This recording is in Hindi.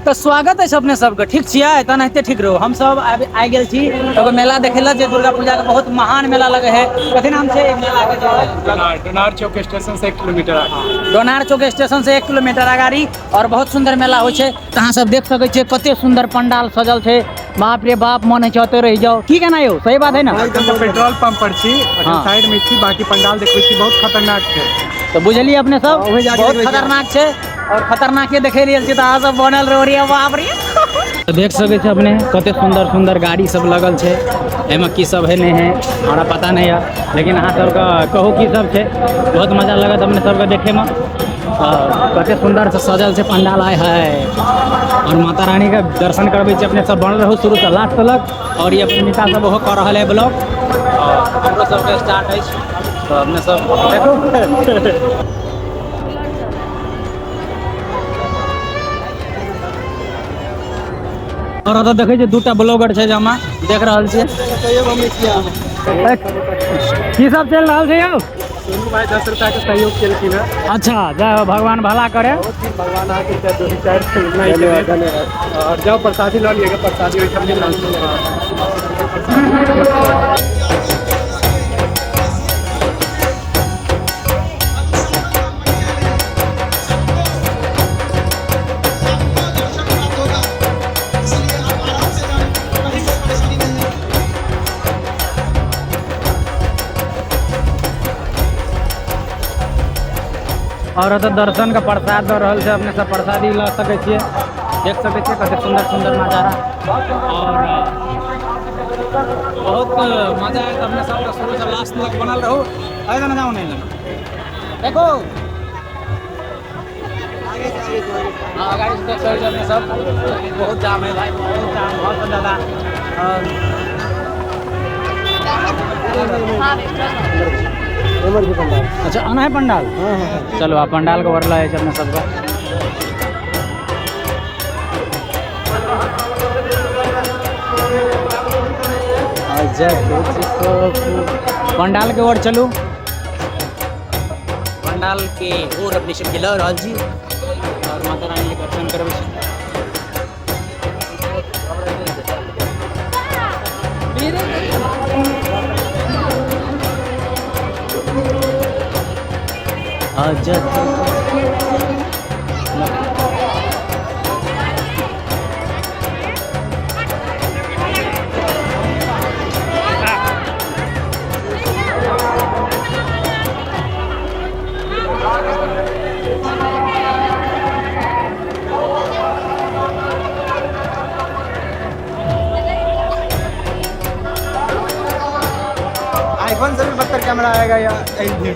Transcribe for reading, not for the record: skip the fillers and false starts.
तो स्वागत है अपने सबके। ठीक छियै? तेनाहिते ठीक रहो। हम सब आ गेल छी एगो मेला देखे ला, जे दुर्गा पूजा के बहुत महान मेला लगे है। कथी नाम छै मेला के? डोनार चौक स्टेशन से 1 किलोमीटर आगे। डोनार चौक स्टेशन से 1 किलोमीटर आगाड़ी। और बहुत सुंदर मेला होइ छै। अहाँ सब देख सकै छियै कते सुंदर पंडाल सजल छै। बाप रे बाप, मन है ओते रह जाओ। की कहना यौ, सही बात है ना? पेट्रोल पंप पर छी, साइड में छी, बाकी पंडाल देखै छी, बहुत खतरनाक छै। तो बुझलिए अपने सब, बहुत खतरनाक छै। और खतरनाके देखे रहल छी, तो अहाँ सब बनल रहो रे। बाप रे, देख सके छी अपने कते सुंदर सुंदर गाड़ी सब लगल छै। एमे की सब है नहीं है हमरा पता नहीं है, लेकिन अहाँ सबके कहू की सब छै। बहुत मजा लगत अपने सबके देखे में। कते सुंदर से सजल छै पंडाल आए है। और माता रानी के दर्शन करबे छी अपने सब। बनल रहू शुरू से लास्ट तक। और ये अपने मिता सब ओहो कर रहा है ब्लॉग। हमरो सबके स्टार्ट है, तो अपने सब देखो। और तो देखे छी दूटा ब्लॉगर छै, जमा देख रहल छियै की सब चल रहल छै यौ। सोनू भाई 10 रुपया के सहयोग केलखिन है। अच्छा, जय भगवान भला करे। भगवान आके 2-4 और जाओ प्रसादी ला लिएगा, प्रसादी और तो दर्शन का प्रसाद दे रहल छै। अपने सब प्रसादी ला सके छियै, देख सके छियै कते सुंदर सुंदर नजारा। और बहुत मजा आए अपने सब शुरू से लास्ट तक बनल रहो। ऐसा ना जाओ नहीं देखो हाँ, गाड़ी से देख सकते हैं अपने सब। बहुत जाम है भाई, बहुत जाम, बहुत ज़्यादा। अच्छा, आना है पंडाल? चलो आप पंडाल को वरला है अपने सबका। पंडाल के ओर चलू, पंडाल के ओर अपने सब खिला रहल जी। और माता रानी के दर्शन करबे छी। आईफोन से भी 72 कैमरा आएगा या 8 में।